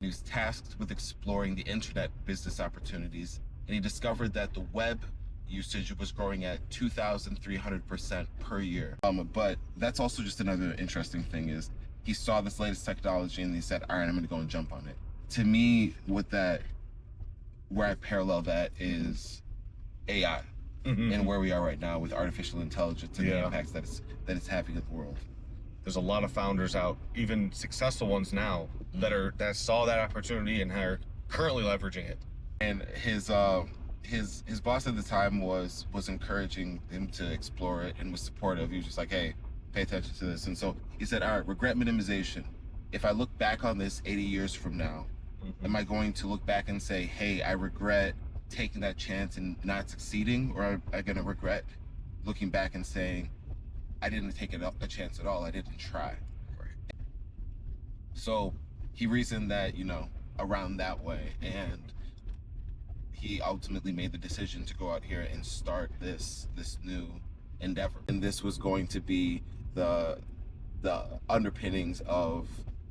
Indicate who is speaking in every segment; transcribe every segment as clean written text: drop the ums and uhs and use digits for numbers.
Speaker 1: He was tasked with exploring the internet business opportunities, and he discovered that the web usage was growing at 2,300% per year. But that's also just another interesting thing is he saw this latest technology and he said, all right, I'm going to go and jump on it. To me, where I parallel that is AI and where we are right now with artificial intelligence and the impacts that it's having in the world.
Speaker 2: There's a lot of founders out, even successful ones now, that saw that opportunity and are currently leveraging it.
Speaker 1: And his boss at the time was encouraging him to explore it and was supportive. He was just like, hey, pay attention to this. And so he said, all right, regret minimization. If I look back on this 80 years from now, am I going to look back and say, hey, I regret taking that chance and not succeeding? Or am I going to regret looking back and saying, I didn't take a chance at all, I didn't try? Right. So he reasoned that, around that way, and he ultimately made the decision to go out here and start this new endeavor. And this was going to be the underpinnings of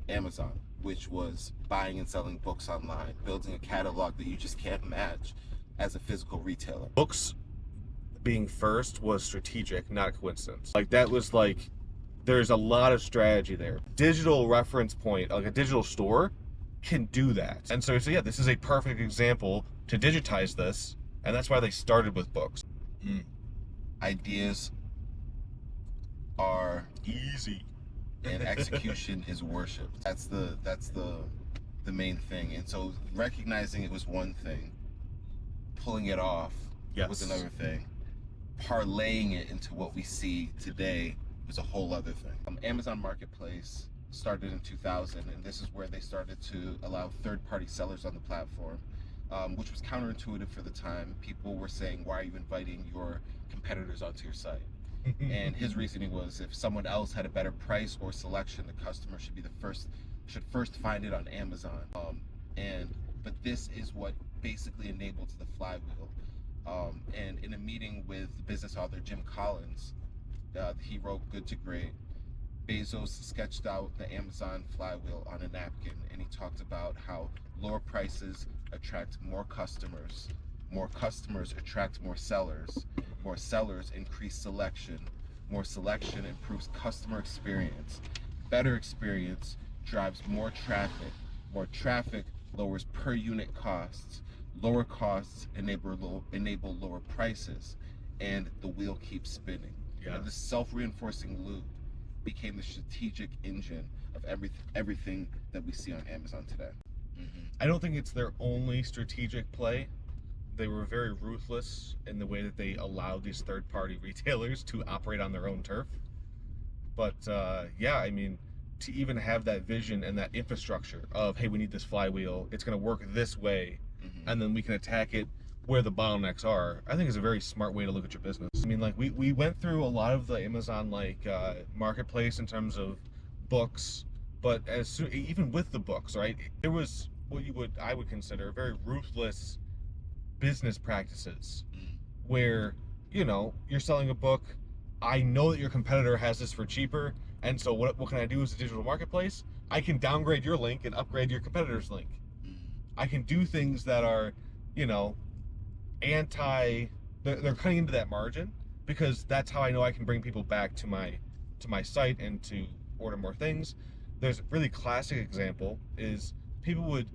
Speaker 1: Amazon, which was buying and selling books online, building a catalog that you just can't match as a physical retailer.
Speaker 2: Books being first was strategic, not a coincidence. There's a lot of strategy there. Digital reference point, like a digital store, can do that. And so yeah, this is a perfect example to digitize this, and that's why they started with books.
Speaker 1: Ideas are
Speaker 2: easy,
Speaker 1: and execution is worship. That's the main thing. And so recognizing it was one thing, pulling it off was another thing. Parlaying it into what we see today was a whole other thing. Amazon Marketplace started in 2000, and this is where they started to allow third-party sellers on the platform, which was counterintuitive for the time. People were saying, why are you inviting your competitors onto your site? And his reasoning was, if someone else had a better price or selection, the customer should first find it on Amazon. But this is what basically enabled the flywheel. And in a meeting with business author Jim Collins, he wrote Good to Great. Bezos sketched out the Amazon flywheel on a napkin, and he talked about how lower prices attract more customers attract more sellers increase selection, more selection improves customer experience, better experience drives more traffic lowers per unit costs, lower costs enable lower prices, and the wheel keeps spinning. And this self-reinforcing loop became the strategic engine of everything that we see on Amazon today.
Speaker 2: I don't think it's their only strategic play. They were very ruthless in the way that they allowed these third-party retailers to operate on their own turf. But to even have that vision and that infrastructure of, hey, we need this flywheel, it's going to work this way, and then we can attack it where the bottlenecks are, I think is a very smart way to look at your business. I mean, we went through a lot of the Amazon marketplace in terms of books, but even with the books, right, there was what I would consider very ruthless business practices where, you're selling a book, I know that your competitor has this for cheaper, and so what can I do as a digital marketplace? I can downgrade your link and upgrade your competitor's link. I can do things that are, they're cutting into that margin, because that's how I know I can bring people back to my site and to order more things. There's a really classic example is people would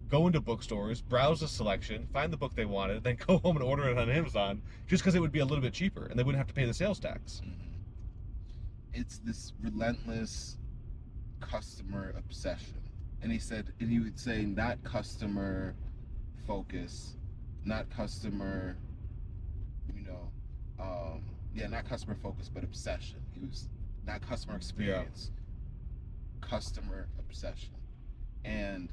Speaker 2: go into bookstores, browse a selection, find the book they wanted, then go home and order it on Amazon just because it would be a little bit cheaper and they wouldn't have to pay the sales tax.
Speaker 1: It's this relentless customer obsession. And he would say, not customer focus, not customer, not customer focus, but obsession. He was not customer experience, customer obsession. And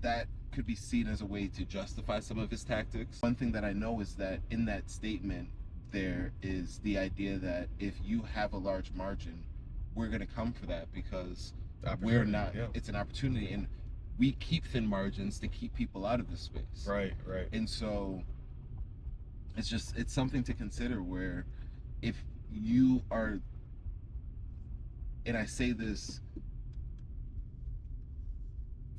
Speaker 1: that could be seen as a way to justify some of his tactics. One thing that I know is that in that statement, there is the idea that if you have a large margin, we're going to come for that, because we're not, it's an opportunity, and we keep thin margins to keep people out of this space.
Speaker 2: Right.
Speaker 1: And so it's something to consider, where if you are, and I say this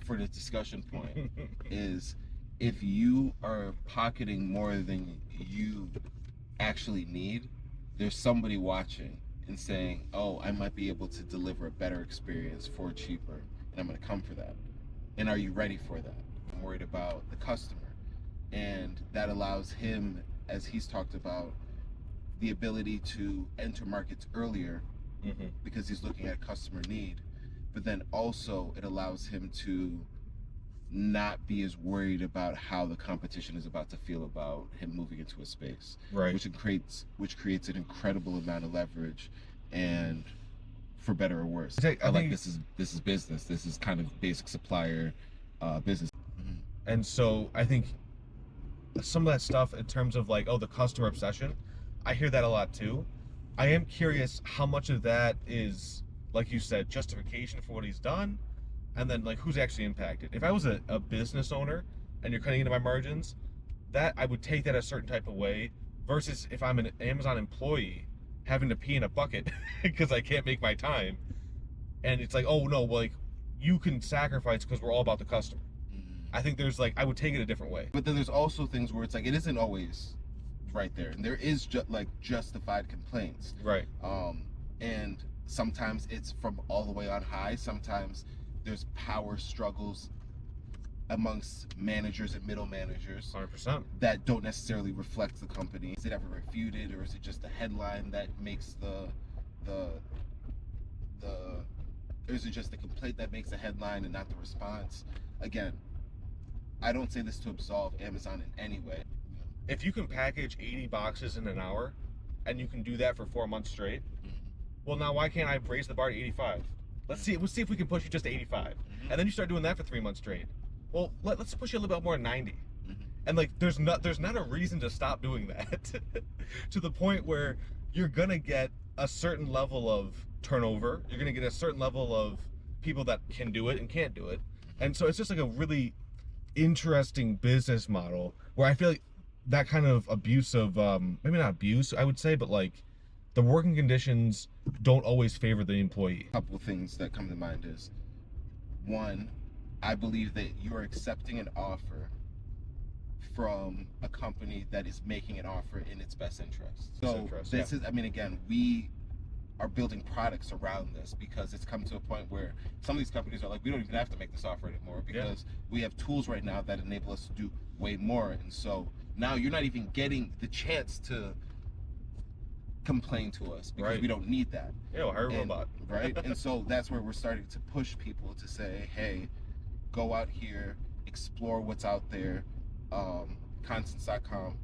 Speaker 1: for the discussion point is if you are pocketing more than you actually need, there's somebody watching and saying, oh, I might be able to deliver a better experience for cheaper, and I'm going to come for that. And are you ready for that? I'm worried about the customer. And that allows him, as he's talked about, the ability to enter markets earlier because he's looking at customer need. But then also it allows him to not be as worried about how the competition is about to feel about him moving into a space,
Speaker 2: right?
Speaker 1: Which creates an incredible amount of leverage, and for better or worse. I like this is business. This is kind of basic supplier business.
Speaker 2: And so I think some of that stuff in terms of like, oh, the customer obsession, I hear that a lot too. I am curious how much of that is, like you said, justification for what he's done, and then like who's actually impacted. If I was a business owner and you're cutting into my margins, that I would take that a certain type of way, versus if I'm an Amazon employee having to pee in a bucket because I can't make my time, and it's like, oh no, like you can sacrifice because we're all about the customer. I think there's like, I would take it a different way.
Speaker 1: But then there's also things where it's like, it isn't always right there, and there is justified complaints,
Speaker 2: right?
Speaker 1: And sometimes it's from all the way on high. Sometimes there's power struggles amongst managers and middle managers
Speaker 2: 100%
Speaker 1: that don't necessarily reflect the company. Is it ever refuted, or is it just a headline that makes or is it just the complaint that makes a headline and not the response? Again, I don't say this to absolve Amazon in any way.
Speaker 2: If you can package 80 boxes in an hour and you can do that for 4 months straight, well, now why can't I raise the bar to 85? Let's see if we can push you just to 85. And then you start doing that for 3 months straight. Well, let's push you a little bit more to 90. And like there's not a reason to stop doing that to the point where you're gonna get a certain level of turnover. You're gonna get a certain level of people that can do it and can't do it. And so it's just like a really interesting business model where I feel like that kind of abuse of maybe not abuse, I would say, but like the working conditions don't always favor the employee.
Speaker 1: A couple of things that come to mind is, one, I believe that you're accepting an offer from a company that is making an offer in its best interest. So this is, I mean, again, we are building products around this because it's come to a point where some of these companies are like, we don't even have to make this offer anymore because we have tools right now that enable us to do way more. And so now you're not even getting the chance to complain to us because we don't need that.
Speaker 2: Yeah, well, hire a robot.
Speaker 1: Right? And so that's where we're starting to push people to say, hey, go out here, explore what's out there, Constance.com.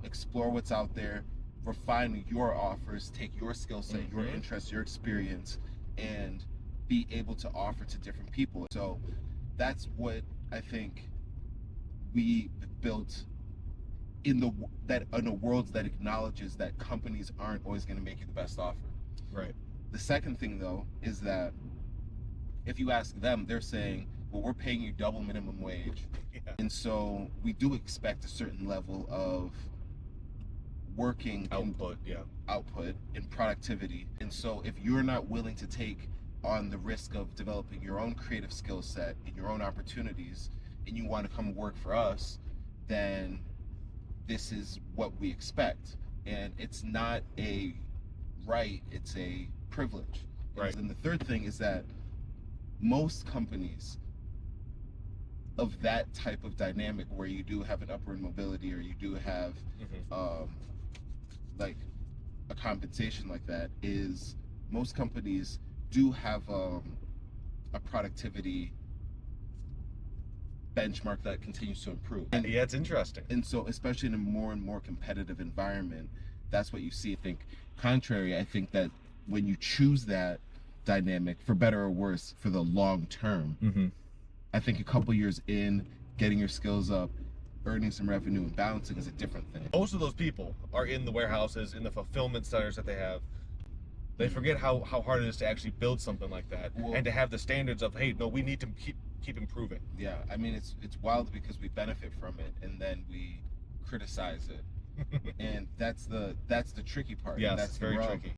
Speaker 1: Explore what's out there, refine your offers, take your skill set, your interests, your experience, and be able to offer to different people. So that's what I think we built in a world that acknowledges that companies aren't always going to make you the best offer.
Speaker 2: Right.
Speaker 1: The second thing, though, is that if you ask them, they're saying, well, we're paying you double minimum wage. And so we do expect a certain level of working
Speaker 2: output
Speaker 1: and productivity. And so if you're not willing to take on the risk of developing your own creative skill set and your own opportunities, and you want to come work for us, then this is what we expect. And it's not a right, it's a privilege.
Speaker 2: Right.
Speaker 1: And the third thing is that most companies of that type of dynamic, where you do have an upward mobility, or you do have like a compensation like that, is most companies do have a productivity benchmark that continues to improve.
Speaker 2: And yeah, it's interesting.
Speaker 1: And so, especially in a more and more competitive environment, that's what you see. I think contrary, I think that when you choose that dynamic, for better or worse, for the long term, I think a couple years in, getting your skills up, earning some revenue and balancing is a different thing.
Speaker 2: Most of those people are in the warehouses, in the fulfillment centers that they have. They forget how hard it is to actually build something like that, and to have the standards of, hey, no, we need to keep improving.
Speaker 1: Yeah, I mean, it's wild because we benefit from it and then we criticize it. And that's the tricky part.
Speaker 2: Yes,
Speaker 1: and that's
Speaker 2: it's very tricky.